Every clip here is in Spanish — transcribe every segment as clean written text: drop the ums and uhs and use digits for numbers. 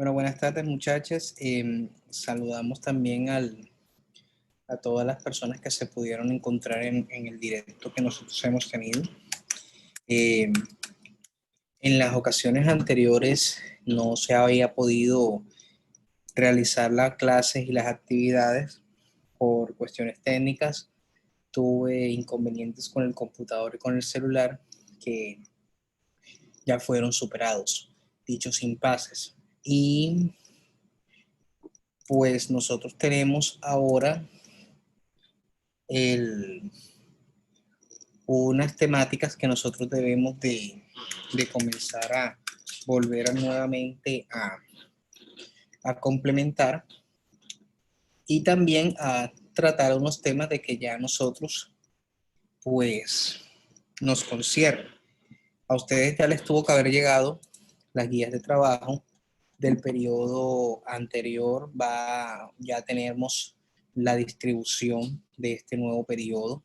Bueno, buenas tardes muchachas. Saludamos también a todas las personas que se pudieron encontrar en el directo que nosotros hemos tenido. Eh, en las ocasiones anteriores no se había podido realizar las clases y las actividades por cuestiones técnicas. Tuve inconvenientes con el computador y con el celular que ya fueron superados, dichos impases. Y pues nosotros tenemos ahora unas temáticas que nosotros debemos de comenzar a volver nuevamente a complementar y también a tratar unos temas de que ya nosotros pues nos conciernen. A ustedes ya les tuvo que haber llegado las guías de trabajo del periodo anterior. Ya tenemos la distribución de este nuevo periodo.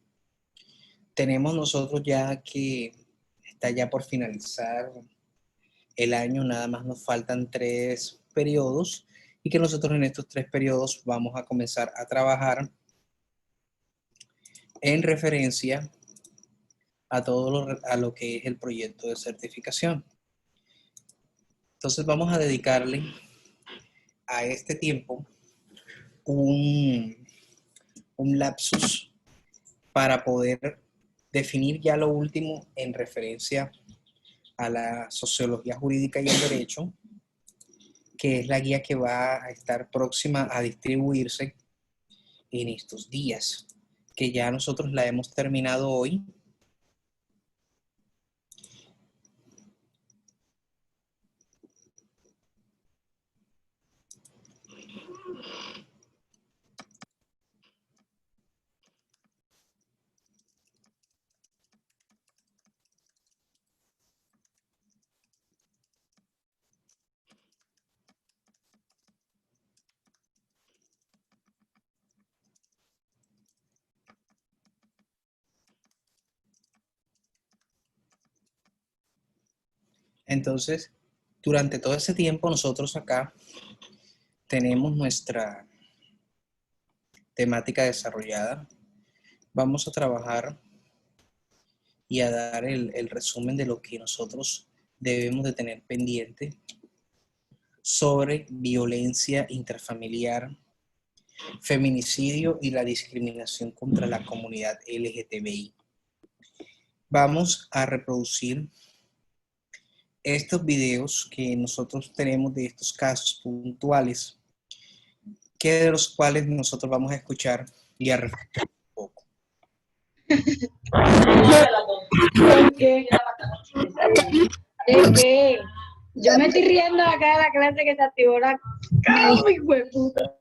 Tenemos nosotros ya que está ya por finalizar el año, nada más nos faltan 3 periodos y que nosotros en estos 3 periodos vamos a comenzar a trabajar en referencia a lo que es el proyecto de certificación. Entonces vamos a dedicarle a este tiempo un lapsus para poder definir ya lo último en referencia a la sociología jurídica y el derecho, que es la guía que va a estar próxima a distribuirse en estos días, que ya nosotros la hemos terminado hoy. Entonces, durante todo ese tiempo nosotros acá tenemos nuestra temática desarrollada. Vamos a trabajar y a dar el resumen de lo que nosotros debemos de tener pendiente sobre violencia intrafamiliar, feminicidio y la discriminación contra la comunidad LGTBI. Vamos a reproducir estos videos que nosotros tenemos de estos casos puntuales, que de los cuales nosotros vamos a escuchar y a reflexionar un poco. ¿De qué? Yo me estoy riendo acá de la clase que se activó la cámara, hijo de puta.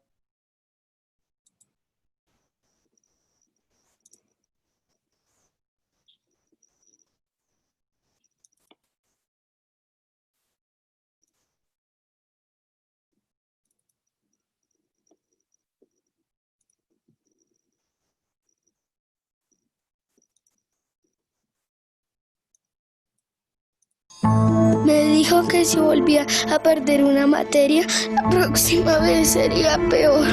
Me dijo que si volvía a perder una materia, la próxima vez sería peor.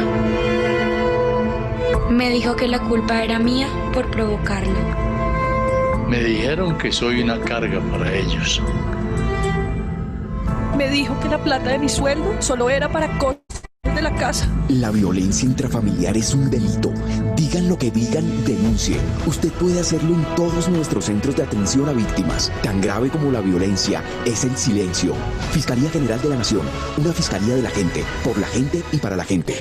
Me dijo que la culpa era mía por provocarlo. Me dijeron que soy una carga para ellos. Me dijo que la plata de mi sueldo solo era para cosas de la casa. La violencia intrafamiliar es un delito. Digan lo que digan, denuncie. Usted puede hacerlo en todos nuestros centros de atención a víctimas. Tan grave como la violencia es el silencio. Fiscalía General de la Nación, una fiscalía de la gente, por la gente y para la gente.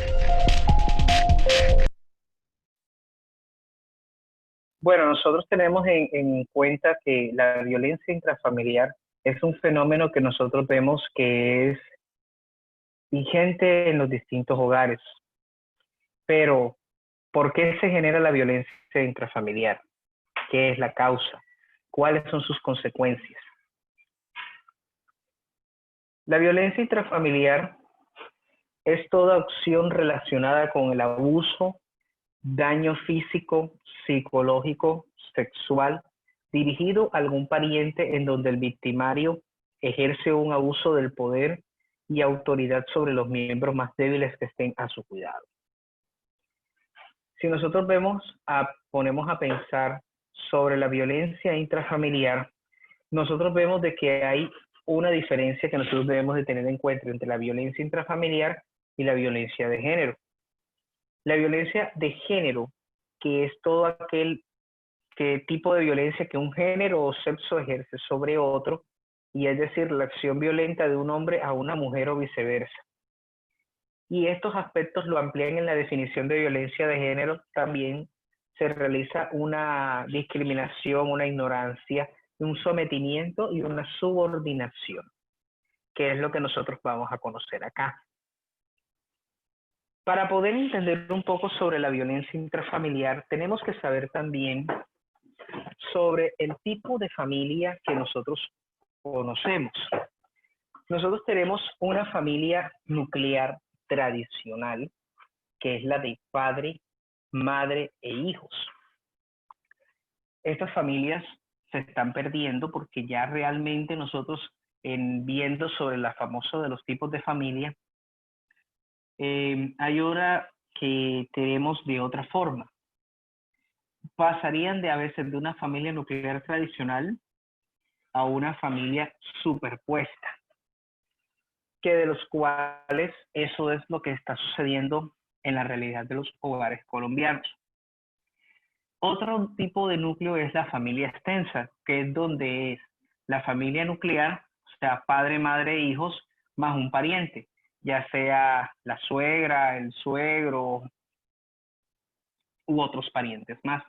Bueno, nosotros tenemos en cuenta que la violencia intrafamiliar es un fenómeno que nosotros vemos que es vigente en los distintos hogares. Pero, ¿por qué se genera la violencia intrafamiliar? ¿Qué es la causa? ¿Cuáles son sus consecuencias? La violencia intrafamiliar es toda acción relacionada con el abuso, daño físico, psicológico, sexual, dirigido a algún pariente en donde el victimario ejerce un abuso del poder y autoridad sobre los miembros más débiles que estén a su cuidado. Si nosotros ponemos a pensar sobre la violencia intrafamiliar, nosotros vemos de que hay una diferencia que nosotros debemos de tener en cuenta entre la violencia intrafamiliar y la violencia de género. La violencia de género, que es todo aquel tipo de violencia que un género o sexo ejerce sobre otro, y es decir, la acción violenta de un hombre a una mujer o viceversa. Y estos aspectos lo amplían en la definición de violencia de género. También se realiza una discriminación, una ignorancia, un sometimiento y una subordinación, que es lo que nosotros vamos a conocer acá. Para poder entender un poco sobre la violencia intrafamiliar, tenemos que saber también sobre el tipo de familia que nosotros conocemos. Nosotros tenemos una familia nuclear tradicional, que es la de padre, madre e hijos. Estas familias se están perdiendo porque ya realmente nosotros, viendo sobre la famosa de los tipos de familia, hay ahora que tenemos de otra forma. Pasarían de a veces de una familia nuclear tradicional a una familia superpuesta, que de los cuales eso es lo que está sucediendo en la realidad de los hogares colombianos. Otro tipo de núcleo es la familia extensa, que es donde es la familia nuclear, o sea, padre, madre e hijos, más un pariente, ya sea la suegra, el suegro u otros parientes más.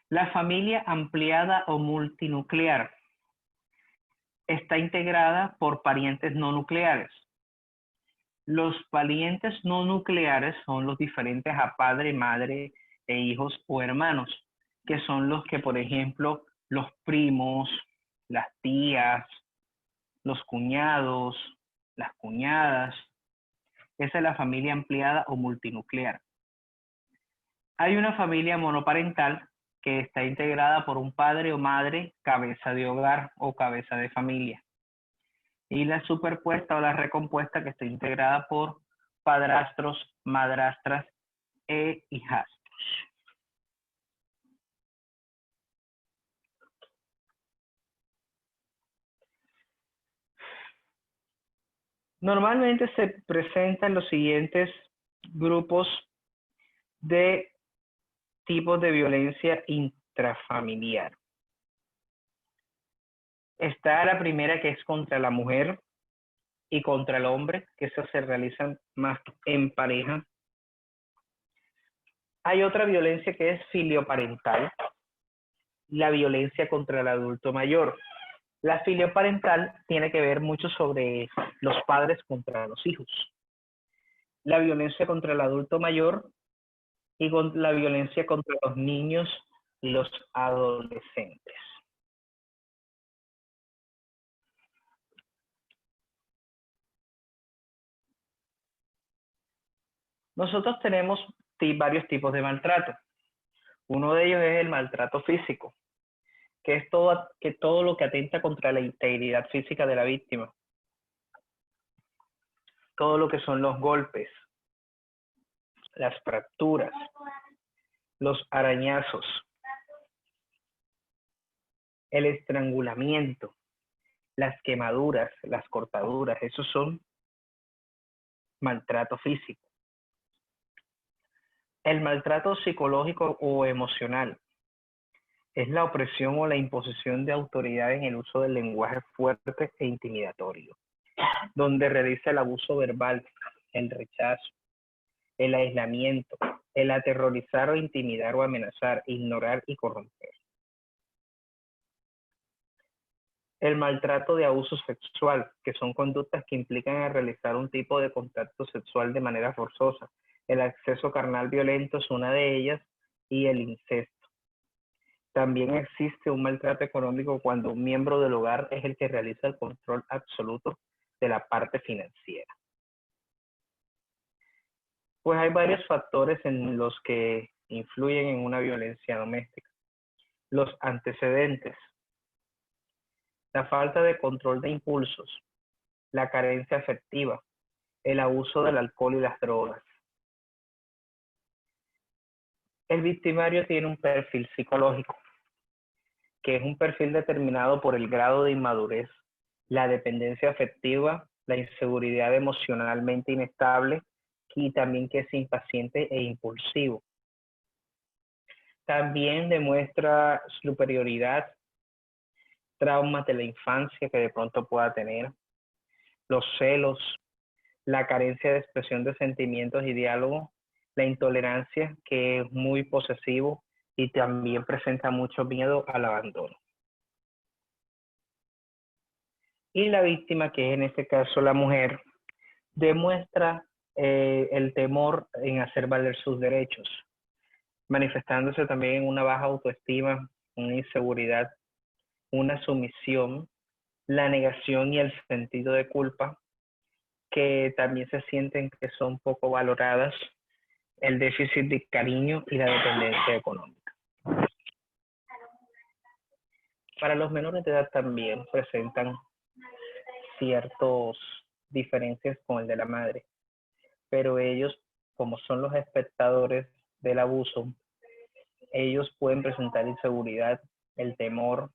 La familia ampliada o multinuclear está integrada por parientes no nucleares. Los parientes no nucleares son los diferentes a padre, madre e hijos o hermanos, que son los que, por ejemplo, los primos, las tías, los cuñados, las cuñadas. Esa es la familia ampliada o multinuclear. Hay una familia monoparental que está integrada por un padre o madre, cabeza de hogar o cabeza de familia. Y la superpuesta o la recompuesta, que está integrada por padrastros, madrastras e hijastros. Normalmente se presentan los siguientes grupos de tipos de violencia intrafamiliar. Está la primera, que es contra la mujer y contra el hombre, que esas se realizan más en pareja. Hay otra violencia que es filioparental, la violencia contra el adulto mayor. La filioparental tiene que ver mucho sobre los padres contra los hijos. La violencia contra el adulto mayor y con la violencia contra los niños y los adolescentes. Nosotros tenemos varios tipos de maltrato. Uno de ellos es el maltrato físico, que es todo lo que atenta contra la integridad física de la víctima. Todo lo que son los golpes, las fracturas, los arañazos, el estrangulamiento, las quemaduras, las cortaduras, esos son maltrato físico. El maltrato psicológico o emocional es la opresión o la imposición de autoridad en el uso del lenguaje fuerte e intimidatorio, donde realiza el abuso verbal, el rechazo, el aislamiento, el aterrorizar o intimidar o amenazar, ignorar y corromper. El maltrato de abuso sexual, que son conductas que implican a realizar un tipo de contacto sexual de manera forzosa. El acceso carnal violento es una de ellas, y el incesto. También existe un maltrato económico cuando un miembro del hogar es el que realiza el control absoluto de la parte financiera. Pues hay varios factores en los que influyen en una violencia doméstica. Los antecedentes, la falta de control de impulsos, la carencia afectiva, el abuso del alcohol y las drogas. El victimario tiene un perfil psicológico, que es un perfil determinado por el grado de inmadurez, la dependencia afectiva, la inseguridad emocionalmente inestable y también que es impaciente e impulsivo. También demuestra superioridad, traumas de la infancia que de pronto pueda tener, los celos, la carencia de expresión de sentimientos y diálogo, la intolerancia, que es muy posesivo y también presenta mucho miedo al abandono. Y la víctima, que es en este caso la mujer, demuestra el temor en hacer valer sus derechos, manifestándose también en una baja autoestima, una inseguridad, una sumisión, la negación y el sentido de culpa, que también se sienten que son poco valoradas, el déficit de cariño y la dependencia económica. Para los menores de edad también presentan ciertas diferencias con el de la madre, pero ellos, como son los espectadores del abuso, ellos pueden presentar inseguridad, el temor,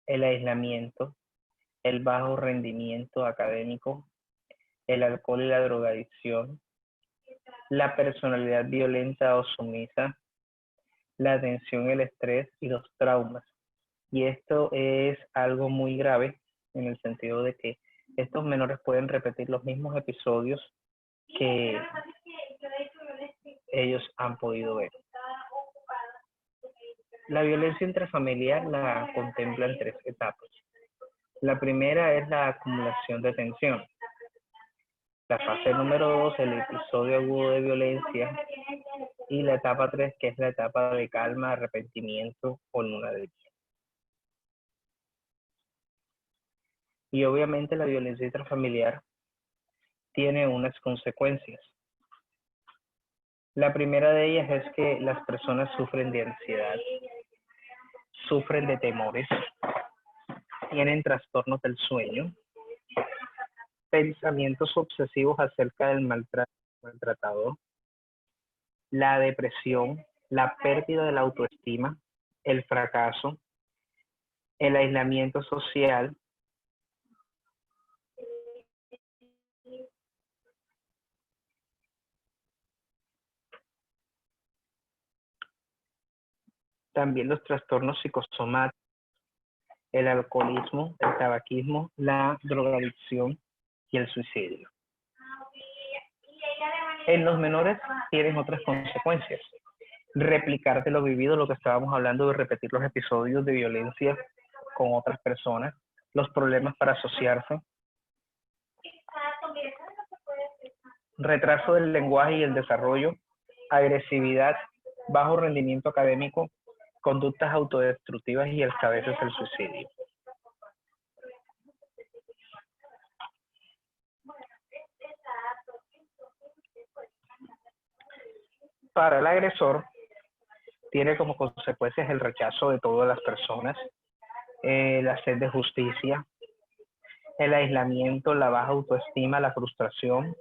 el aislamiento, el bajo rendimiento académico, el alcohol y la drogadicción, la personalidad violenta o sumisa, la tensión, el estrés y los traumas. Y esto es algo muy grave en el sentido de que estos menores pueden repetir los mismos episodios que ellos han podido ver. La violencia intrafamiliar la contempla en 3 etapas. La primera es la acumulación de tensión. La fase número 2, el episodio agudo de violencia. Y la etapa 3, que es la etapa de calma, arrepentimiento o luna de miel. Y obviamente la violencia intrafamiliar tiene unas consecuencias. La primera de ellas es que las personas sufren de ansiedad, sufren de temores, tienen trastornos del sueño, pensamientos obsesivos acerca del maltratador, la depresión, la pérdida de la autoestima, el fracaso, el aislamiento social, también los trastornos psicosomáticos, el alcoholismo, el tabaquismo, la drogadicción y el suicidio. En los menores tienen otras consecuencias. Replicar de lo vivido, lo que estábamos hablando de repetir los episodios de violencia con otras personas, los problemas para asociarse, retraso del lenguaje y el desarrollo, agresividad, bajo rendimiento académico, conductas autodestructivas y hasta a veces el suicidio. Para el agresor, tiene como consecuencias el rechazo de todas las personas, la sed de justicia, el aislamiento, la baja autoestima, la frustración,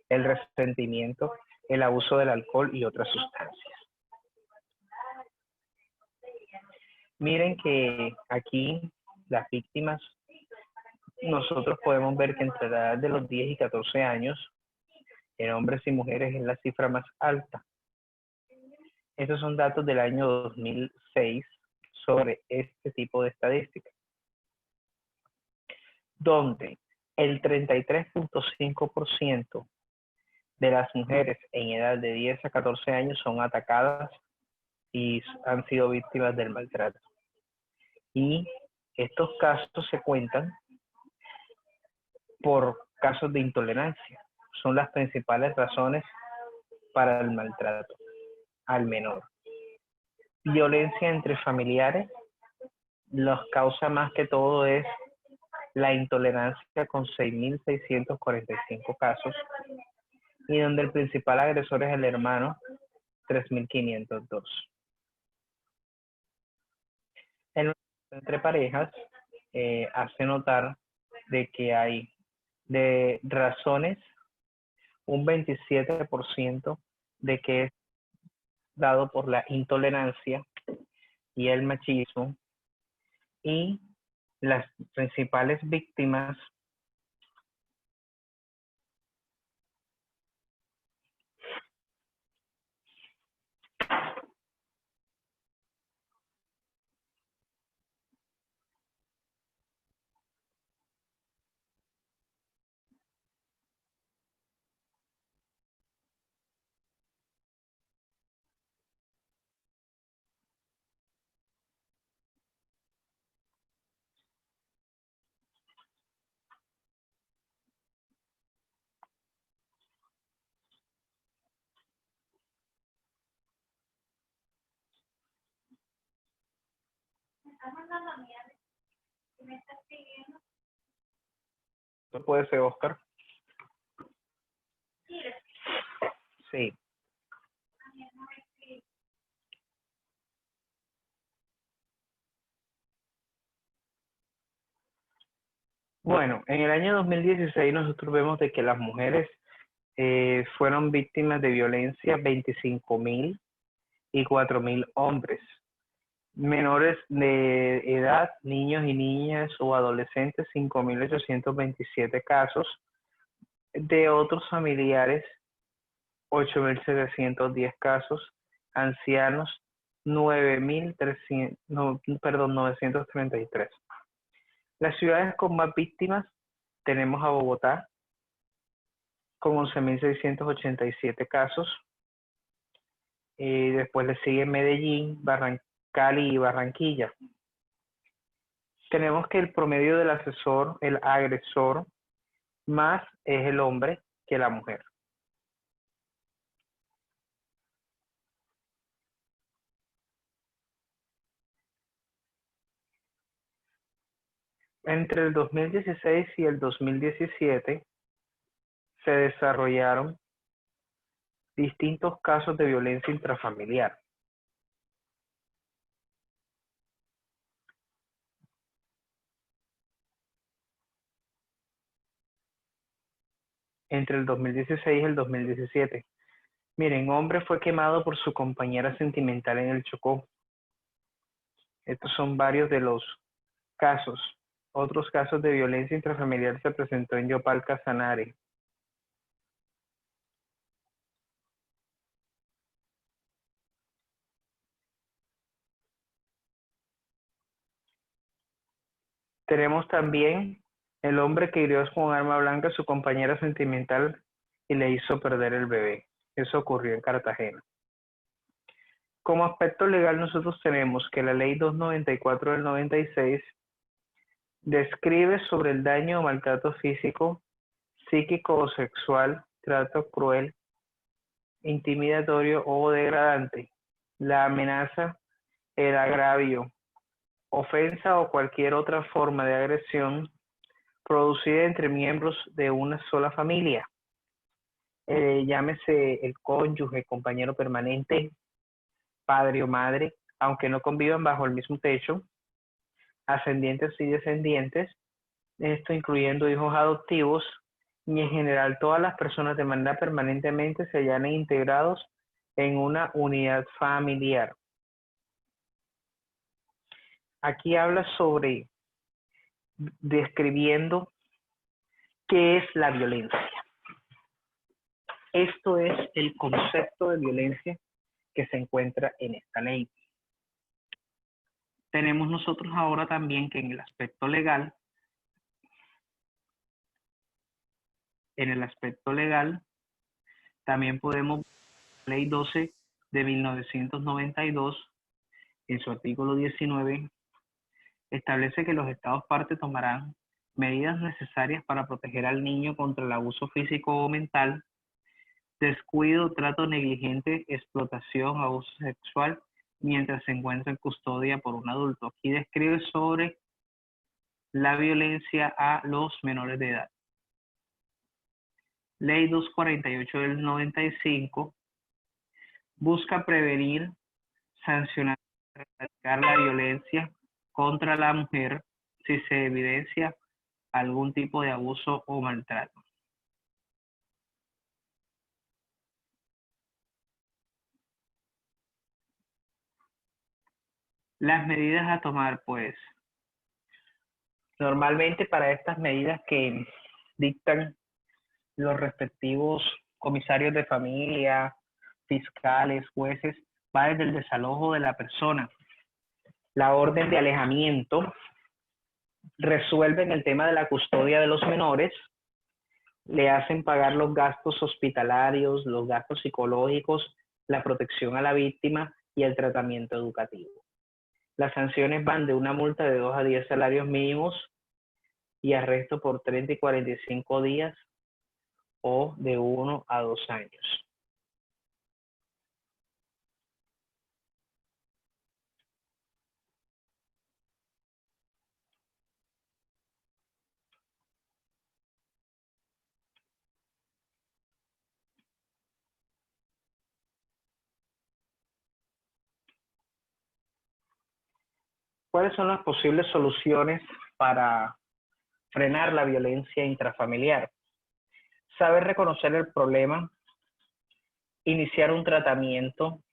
el resentimiento, el abuso del alcohol y otras sustancias. Miren que aquí las víctimas, nosotros podemos ver que entre la edad de los 10 y 14 años, en hombres y mujeres es la cifra más alta. Estos son datos del año 2006 sobre este tipo de estadísticas, donde el 33.5% de las mujeres en edad de 10 a 14 años son atacadas y han sido víctimas del maltrato. Y estos casos se cuentan por casos de intolerancia. Son las principales razones para el maltrato al menor. Violencia entre familiares, los causa más que todo es la intolerancia con 6.645 casos y donde el principal agresor es el hermano, 3.502. Entre parejas hace notar de que hay de razones, un 27% de que es dado por la intolerancia y el machismo, y las principales víctimas puede ser, Oscar. Sí. Bueno, en el año 2016 nosotros vemos de que las mujeres fueron víctimas de violencia 25.000 y 4.000 hombres. Menores de edad, niños y niñas o adolescentes, 5.827 casos. De otros familiares, 8.710 casos. Ancianos, 933. Las ciudades con más víctimas tenemos a Bogotá con 11.687 casos. Después le sigue Medellín, Cali y Barranquilla. Tenemos que el promedio del el agresor, más es el hombre que la mujer. Entre el 2016 y el 2017 se desarrollaron distintos casos de violencia intrafamiliar. Entre el 2016 y el 2017. Miren, hombre fue quemado por su compañera sentimental en el Chocó. Estos son varios de los casos. Otros casos de violencia intrafamiliar se presentó en Yopal, Casanare. Tenemos también el hombre que hirió con arma blanca a su compañera sentimental y le hizo perder el bebé. Eso ocurrió en Cartagena. Como aspecto legal nosotros tenemos que la ley 294 del 96 describe sobre el daño o maltrato físico, psíquico o sexual, trato cruel, intimidatorio o degradante, la amenaza, el agravio, ofensa o cualquier otra forma de agresión producida entre miembros de una sola familia. Llámese el cónyuge, compañero permanente, padre o madre, aunque no convivan bajo el mismo techo, ascendientes y descendientes, esto incluyendo hijos adoptivos, y en general todas las personas de manera permanentemente se hallan integrados en una unidad familiar. Aquí habla sobre describiendo qué es la violencia. Esto es el concepto de violencia que se encuentra en esta ley. Tenemos nosotros ahora también que en el aspecto legal también podemos la ley 12 de 1992 en su artículo 19 establece que los estados partes tomarán medidas necesarias para proteger al niño contra el abuso físico o mental, descuido, trato negligente, explotación, abuso sexual mientras se encuentra en custodia por un adulto. Aquí describe sobre la violencia a los menores de edad. Ley 248 del 95 busca prevenir, sancionar, erradicar la violencia contra la mujer si se evidencia algún tipo de abuso o maltrato. Las medidas a tomar, pues, normalmente para estas medidas que dictan los respectivos comisarios de familia, fiscales, jueces, va desde el desalojo de la persona. La orden de alejamiento resuelve en el tema de la custodia de los menores, le hacen pagar los gastos hospitalarios, los gastos psicológicos, la protección a la víctima y el tratamiento educativo. Las sanciones van de una multa de 2 a 10 salarios mínimos y arresto por 30 y 45 días o de 1 a 2 años. ¿Cuáles son las posibles soluciones para frenar la violencia intrafamiliar? Saber reconocer el problema, iniciar un tratamiento,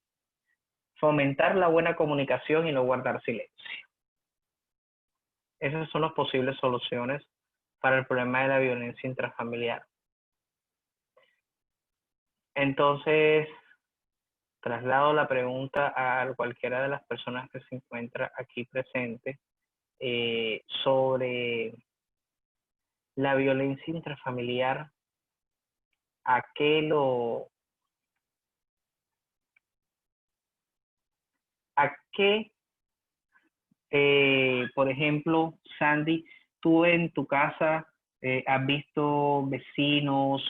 fomentar la buena comunicación y no guardar silencio. Esas son las posibles soluciones para el problema de la violencia intrafamiliar. Entonces, traslado la pregunta a cualquiera de las personas que se encuentra aquí presente sobre la violencia intrafamiliar. ¿A qué, por ejemplo, Sandy, tú en tu casa has visto vecinos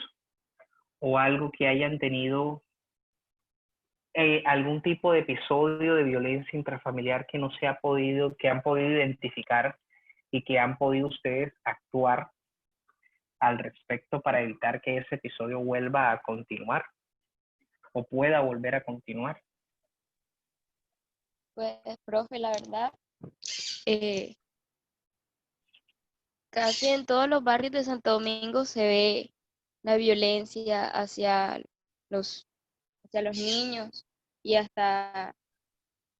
o algo que hayan tenido algún tipo de episodio de violencia intrafamiliar que no se ha podido, que han podido identificar y que han podido ustedes actuar al respecto para evitar que ese episodio vuelva a continuar o pueda volver a continuar? Pues, profe, la verdad, casi en todos los barrios de Santo Domingo se ve la violencia hacia los niños y hasta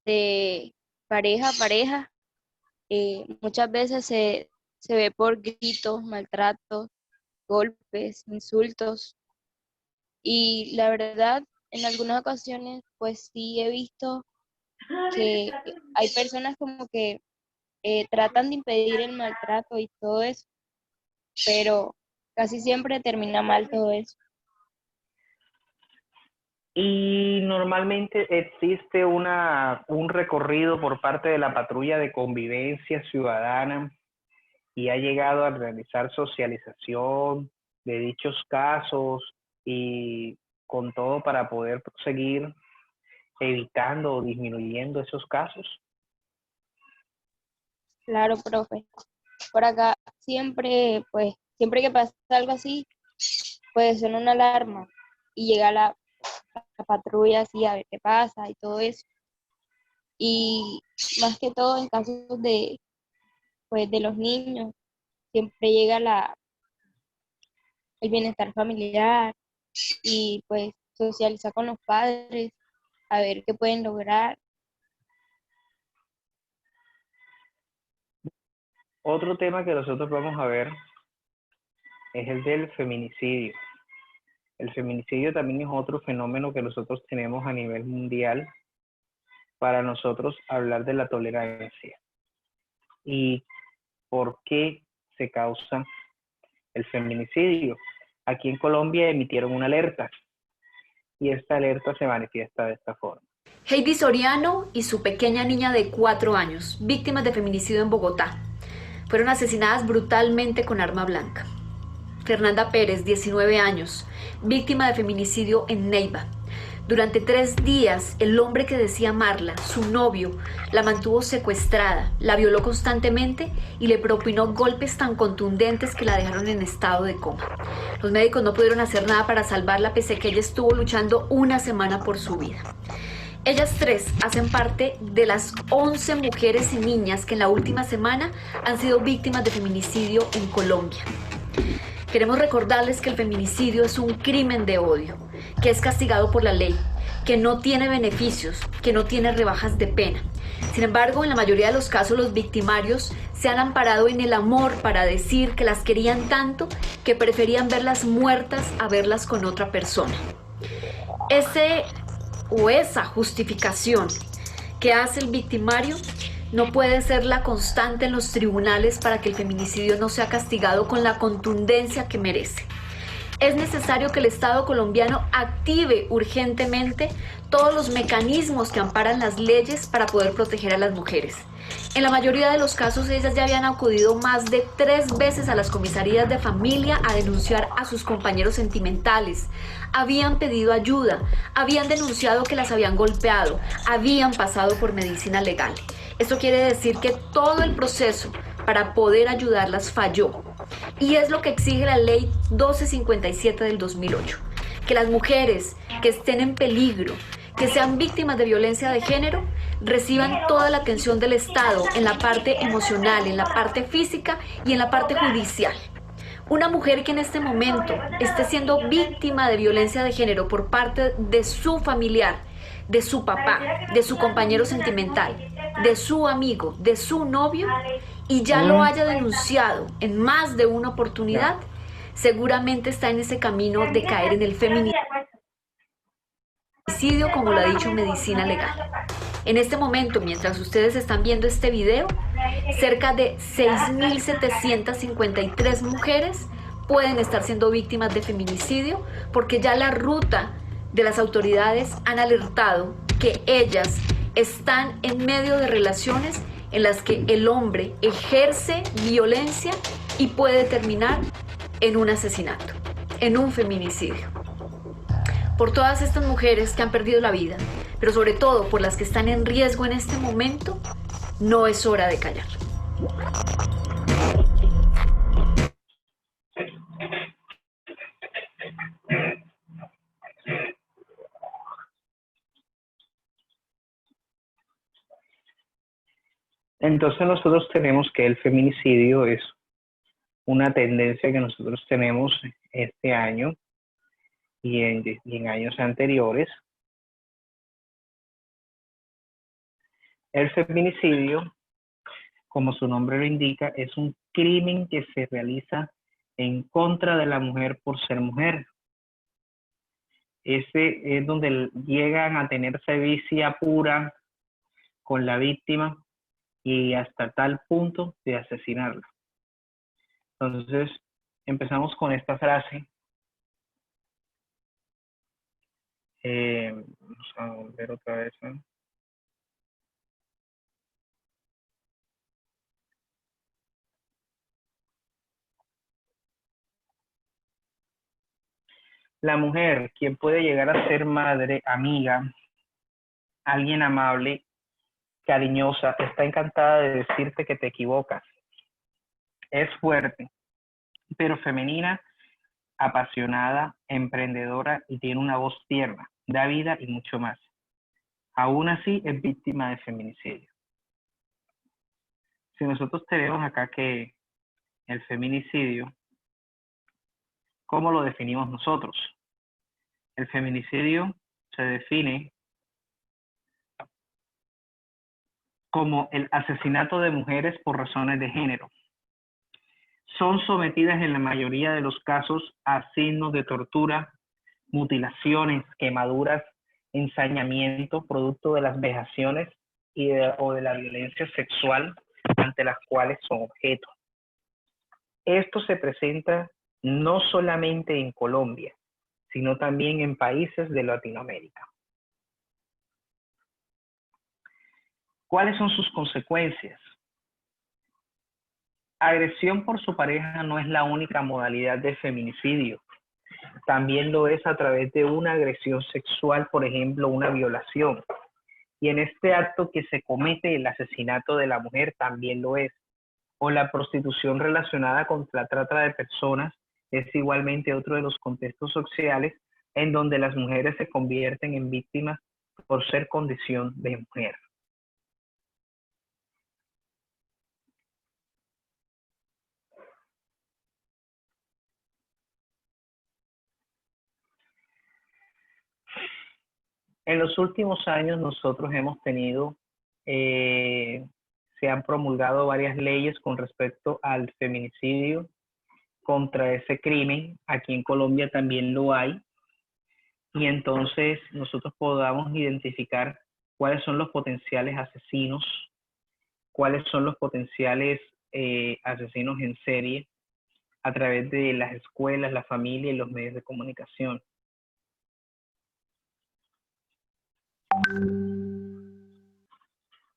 de pareja a pareja. Muchas veces se ve por gritos, maltratos, golpes, insultos. Y la verdad, en algunas ocasiones, pues sí he visto que hay personas como que tratan de impedir el maltrato y todo eso, pero casi siempre termina mal todo eso. Y normalmente existe un recorrido por parte de la patrulla de convivencia ciudadana y ha llegado a realizar socialización de dichos casos y con todo para poder seguir evitando o disminuyendo esos casos. Claro, profe. Por acá siempre que pasa algo así, pues suena una alarma y llega la patrulla así a ver qué pasa y todo eso. Y más que todo en casos de los niños, siempre llega el bienestar familiar y pues socializar con los padres, a ver qué pueden lograr. Otro tema que nosotros vamos a ver es el del feminicidio. El feminicidio también es otro fenómeno que nosotros tenemos a nivel mundial para nosotros hablar de la tolerancia y por qué se causa el feminicidio. Aquí en Colombia emitieron una alerta y esta alerta se manifiesta de esta forma. Heidi Soriano y su pequeña niña de 4 años, víctimas de feminicidio en Bogotá, fueron asesinadas brutalmente con arma blanca. Fernanda Pérez, 19 años, víctima de feminicidio en Neiva. Durante 3 días, el hombre que decía amarla, su novio, la mantuvo secuestrada, la violó constantemente y le propinó golpes tan contundentes que la dejaron en estado de coma. Los médicos no pudieron hacer nada para salvarla, pese a que ella estuvo luchando 1 semana por su vida. Ellas tres hacen parte de las 11 mujeres y niñas que en la última semana han sido víctimas de feminicidio en Colombia. Queremos recordarles que el feminicidio es un crimen de odio, que es castigado por la ley, que no tiene beneficios, que no tiene rebajas de pena. Sin embargo, en la mayoría de los casos los victimarios se han amparado en el amor para decir que las querían tanto que preferían verlas muertas a verlas con otra persona. Esa justificación que hace el victimario no puede ser la constante en los tribunales para que el feminicidio no sea castigado con la contundencia que merece. Es necesario que el Estado colombiano active urgentemente todos los mecanismos que amparan las leyes para poder proteger a las mujeres. En la mayoría de los casos, ellas ya habían acudido más de 3 veces a las comisarías de familia a denunciar a sus compañeros sentimentales. Habían pedido ayuda, habían denunciado que las habían golpeado, habían pasado por medicina legal. Esto quiere decir que todo el proceso para poder ayudarlas falló. Y es lo que exige la ley 1257 del 2008. Que las mujeres que estén en peligro, que sean víctimas de violencia de género, reciban toda la atención del Estado en la parte emocional, en la parte física y en la parte judicial. Una mujer que en este momento esté siendo víctima de violencia de género por parte de su familiar, de su papá, de su compañero sentimental, de su amigo, de su novio, y ya lo haya denunciado en más de una oportunidad, seguramente está en ese camino de caer en el feminicidio, como lo ha dicho Medicina Legal. En este momento, mientras ustedes están viendo este video, cerca de 6.753 mujeres pueden estar siendo víctimas de feminicidio porque ya la ruta de las autoridades han alertado que ellas están en medio de relaciones en las que el hombre ejerce violencia y puede terminar en un asesinato, en un feminicidio. Por todas estas mujeres que han perdido la vida, pero sobre todo por las que están en riesgo en este momento, no es hora de callar. Entonces nosotros tenemos que el feminicidio es una tendencia que nosotros tenemos este año y en años anteriores. El feminicidio, como su nombre lo indica, es un crimen que se realiza en contra de la mujer por ser mujer. Ese es donde llegan a tener sevicia pura con la víctima y hasta tal punto de asesinarla. Entonces, empezamos con esta frase. Vamos a volver otra vez. La mujer, quien puede llegar a ser madre, amiga, alguien amable, cariñosa, está encantada de decirte que te equivocas. Es fuerte, pero femenina, apasionada, emprendedora y tiene una voz tierna, da vida y mucho más. Aún así es víctima de feminicidio. Si nosotros tenemos acá que el feminicidio, ¿cómo lo definimos nosotros? El feminicidio se define como el asesinato de mujeres por razones de género. Son sometidas en la mayoría de los casos a signos de tortura, mutilaciones, quemaduras, ensañamiento, producto de las vejaciones o de la violencia sexual ante las cuales son objeto. Esto se presenta no solamente en Colombia, sino también en países de Latinoamérica. ¿Cuáles son sus consecuencias? Agresión por su pareja no es la única modalidad de feminicidio. También lo es a través de una agresión sexual, por ejemplo, una violación. Y en este acto que se comete el asesinato de la mujer también lo es. O la prostitución relacionada con la trata de personas es igualmente otro de los contextos sociales en donde las mujeres se convierten en víctimas por ser condición de mujer. En los últimos años nosotros hemos tenido, se han promulgado varias leyes con respecto al feminicidio, contra ese crimen. Aquí en Colombia también lo hay. Y entonces nosotros podamos identificar cuáles son los potenciales asesinos, cuáles son los potenciales asesinos en serie a través de las escuelas, la familia y los medios de comunicación.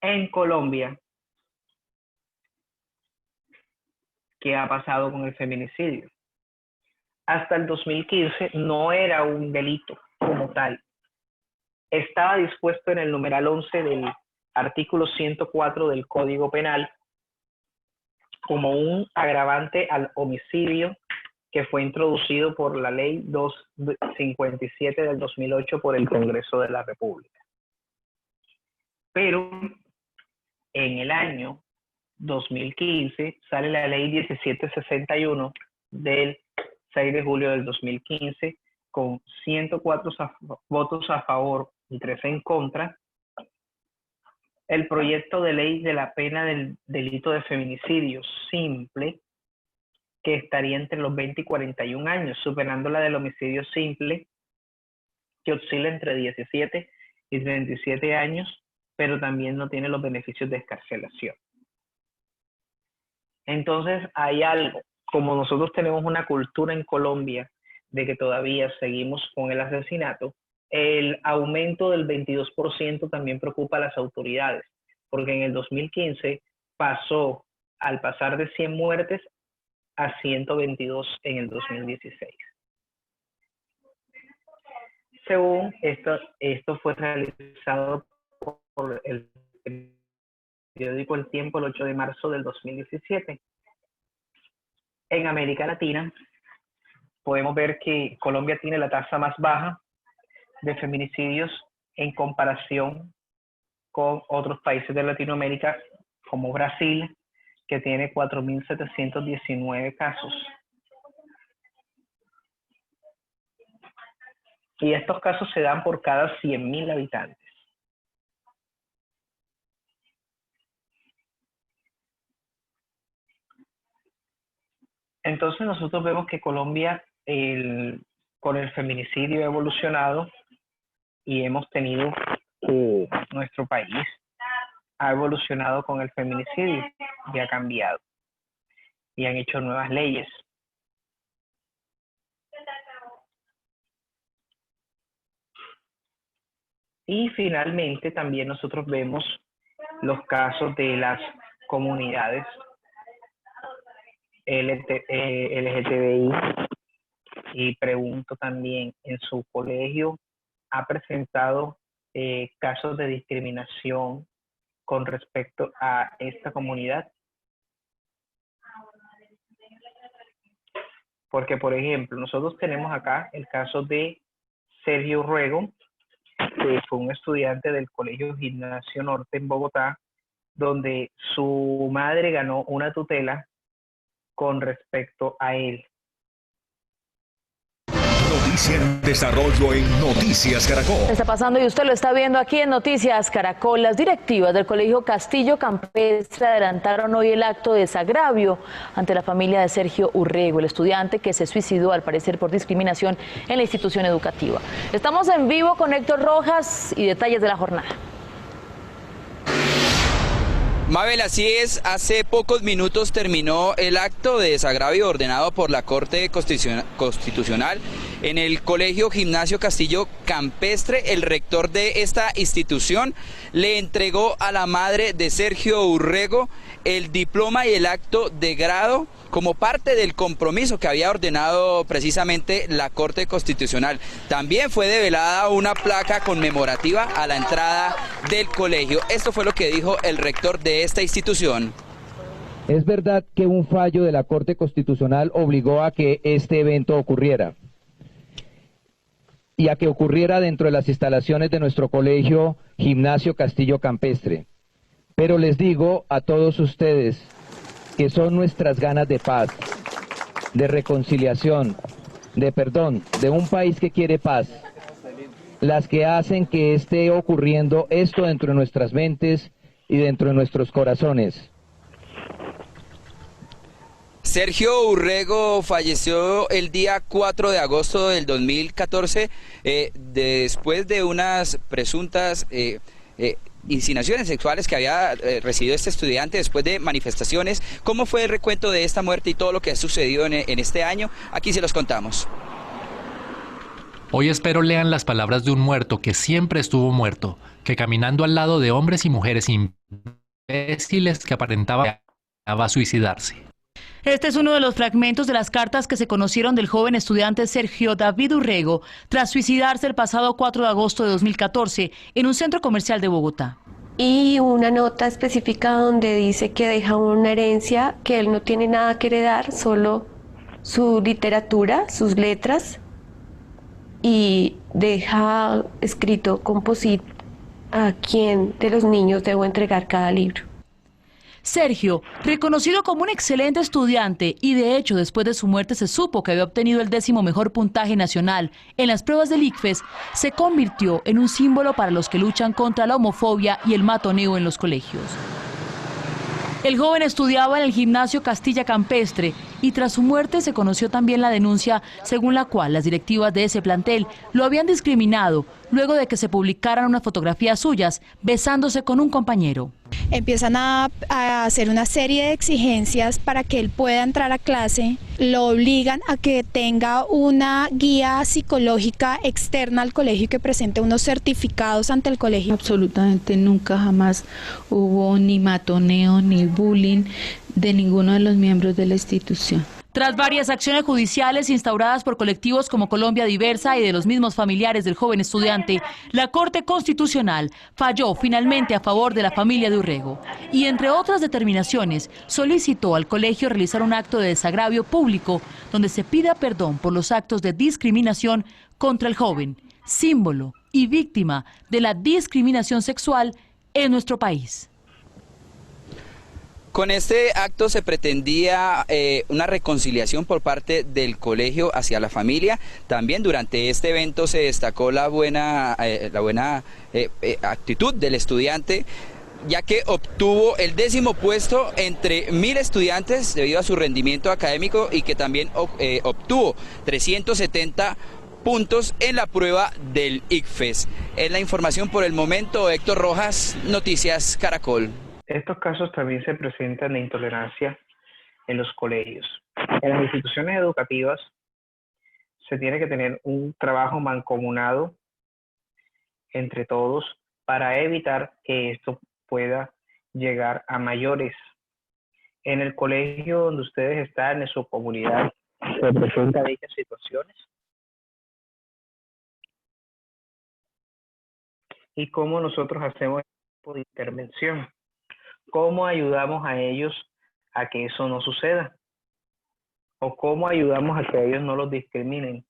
En Colombia, ¿qué ha pasado con el feminicidio? Hasta el 2015 no era un delito como tal. Estaba dispuesto en el numeral 11 del artículo 104 del Código Penal como un agravante al homicidio que fue introducido por la Ley 257 del 2008 por el Congreso de la República. Pero en el año 2015 sale la Ley 1761 del 6 de julio del 2015 con 104 votos a favor y 3 en contra, el proyecto de ley de la pena del delito de feminicidio simple, que estaría entre los 20 y 41 años, superando la del homicidio simple, que oscila entre 17 y 37 años, pero también no tiene los beneficios de excarcelación. Entonces hay algo, como nosotros tenemos una cultura en Colombia de que todavía seguimos con el asesinato, el aumento del 22% también preocupa a las autoridades, porque en el 2015 pasó, al pasar de 100 muertes, a 122 en el 2016. Según esto fue realizado por el periódico El Tiempo el 8 de marzo del 2017. En América Latina podemos ver que Colombia tiene la tasa más baja de feminicidios en comparación con otros países de Latinoamérica, como Brasil, que tiene 4.719 casos. Y estos casos se dan por cada 100.000 habitantes. Entonces nosotros vemos que Colombia con el feminicidio ha evolucionado y hemos tenido nuestro país ha evolucionado con el feminicidio y ha cambiado y han hecho nuevas leyes. Y finalmente también nosotros vemos los casos de las comunidades LGTBI, y pregunto también, ¿en su colegio ha presentado casos de discriminación con respecto a esta comunidad? Porque, por ejemplo, nosotros tenemos acá el caso de Sergio Urrego, que fue un estudiante del Colegio Gimnasio Norte en Bogotá, donde su madre ganó una tutela con respecto a él. Noticia en desarrollo en Noticias Caracol. Está pasando y usted lo está viendo aquí en Noticias Caracol. Las directivas del Colegio Castillo Campestre adelantaron hoy el acto de desagravio ante la familia de Sergio Urrego, el estudiante que se suicidó al parecer por discriminación en la institución educativa. Estamos en vivo con Héctor Rojas y detalles de la jornada. Mabel, así es, hace pocos minutos terminó el acto de desagravio ordenado por la Corte Constitucional en el Colegio Gimnasio Castillo Campestre. El rector de esta institución le entregó a la madre de Sergio Urrego el diploma y el acto de grado como parte del compromiso que había ordenado precisamente la Corte Constitucional. También fue develada una placa conmemorativa a la entrada del colegio. Esto fue lo que dijo el rector de esta institución. ¿Es verdad que un fallo de la Corte Constitucional obligó a que este evento ocurriera? y a que ocurriera dentro de las instalaciones de nuestro colegio Gimnasio Castillo Campestre. Pero les digo a todos ustedes que son nuestras ganas de paz, de reconciliación, de perdón, de un país que quiere paz, las que hacen que esté ocurriendo esto dentro de nuestras mentes y dentro de nuestros corazones. Sergio Urrego falleció el día 4 de agosto del 2014 después de unas presuntas insinuaciones sexuales que había recibido este estudiante después de manifestaciones. ¿Cómo fue el recuento de esta muerte y todo lo que ha sucedido en este año? Aquí se los contamos. Hoy espero lean las palabras de un muerto que siempre estuvo muerto, que caminando al lado de hombres y mujeres imbéciles que aparentaba suicidarse. Este es uno de los fragmentos de las cartas que se conocieron del joven estudiante Sergio David Urrego tras suicidarse el pasado 4 de agosto de 2014 en un centro comercial de Bogotá. Y una nota específica donde dice que deja una herencia, que él no tiene nada que heredar, solo su literatura, sus letras, y deja escrito composito a quién de los niños debo entregar cada libro. Sergio, reconocido como un excelente estudiante y de hecho después de su muerte se supo que había obtenido el 10º mejor puntaje nacional en las pruebas del ICFES, se convirtió en un símbolo para los que luchan contra la homofobia y el matoneo en los colegios. El joven estudiaba en el Gimnasio Castilla Campestre y tras su muerte se conoció también la denuncia según la cual las directivas de ese plantel lo habían discriminado luego de que se publicaran unas fotografías suyas besándose con un compañero. Empiezan a hacer una serie de exigencias para que él pueda entrar a clase, lo obligan a que tenga una guía psicológica externa al colegio y que presente unos certificados ante el colegio. Absolutamente nunca jamás hubo ni matoneo ni bullying de ninguno de los miembros de la institución. Tras varias acciones judiciales instauradas por colectivos como Colombia Diversa y de los mismos familiares del joven estudiante, la Corte Constitucional falló finalmente a favor de la familia de Urrego y, entre otras determinaciones, solicitó al colegio realizar un acto de desagravio público donde se pida perdón por los actos de discriminación contra el joven, símbolo y víctima de la discriminación sexual en nuestro país. Con este acto se pretendía una reconciliación por parte del colegio hacia la familia. También durante este evento se destacó la buena actitud del estudiante, ya que obtuvo el 10º puesto entre 1000 estudiantes debido a su rendimiento académico y que también obtuvo 370 puntos en la prueba del ICFES. Es la información por el momento. Héctor Rojas, Noticias Caracol. Estos casos también se presentan de intolerancia en los colegios. En las instituciones educativas se tiene que tener un trabajo mancomunado entre todos para evitar que esto pueda llegar a mayores. En el colegio donde ustedes están, en su comunidad, ¿se presentan dichas situaciones? ¿Y cómo nosotros hacemos este tipo de intervención? ¿Cómo ayudamos a ellos a que eso no suceda? ¿O cómo ayudamos a que ellos no los discriminen?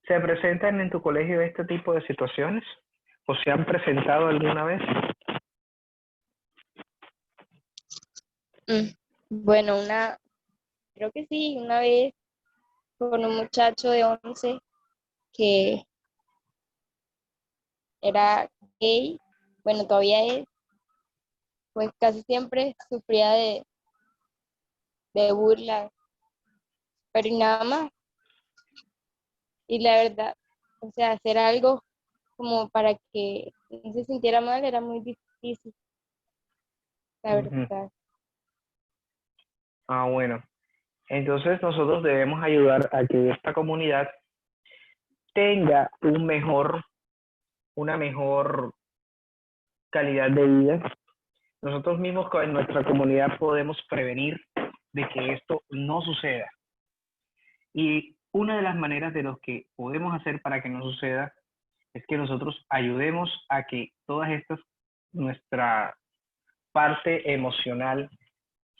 ¿Se presentan en tu colegio este tipo de situaciones? ¿O se han presentado alguna vez? Bueno, creo que sí, una vez con un muchacho de 11 que era gay, bueno, todavía es, pues casi siempre sufría de burla, pero y nada más. Y la verdad, o sea, hacer algo como para que no se sintiera mal era muy difícil, la verdad. Ah, bueno. Entonces nosotros debemos ayudar a que esta comunidad tenga una mejor calidad de vida. Nosotros mismos en nuestra comunidad podemos prevenir de que esto no suceda. Y una de las maneras de lo que podemos hacer para que no suceda es que nosotros ayudemos a que todas estas, nuestra parte emocional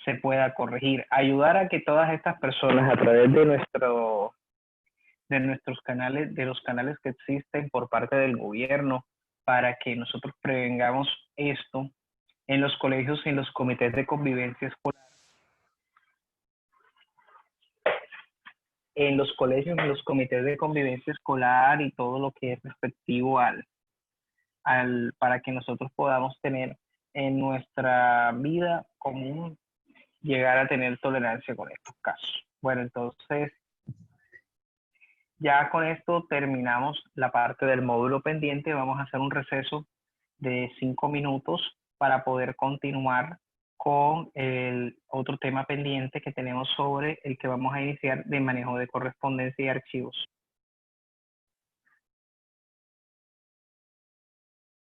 se pueda corregir, ayudar a que todas estas personas a través de nuestros canales, de los canales que existen por parte del gobierno, para que nosotros prevengamos esto en los colegios y en los comités de convivencia escolar. En los colegios, en los comités de convivencia escolar y todo lo que es respectivo para que nosotros podamos tener en nuestra vida común, llegar a tener tolerancia con estos casos. Bueno, entonces, ya con esto terminamos la parte del módulo pendiente. Vamos a hacer un receso de 5 minutos para poder continuar con el otro tema pendiente que tenemos sobre el que vamos a iniciar de manejo de correspondencia y archivos.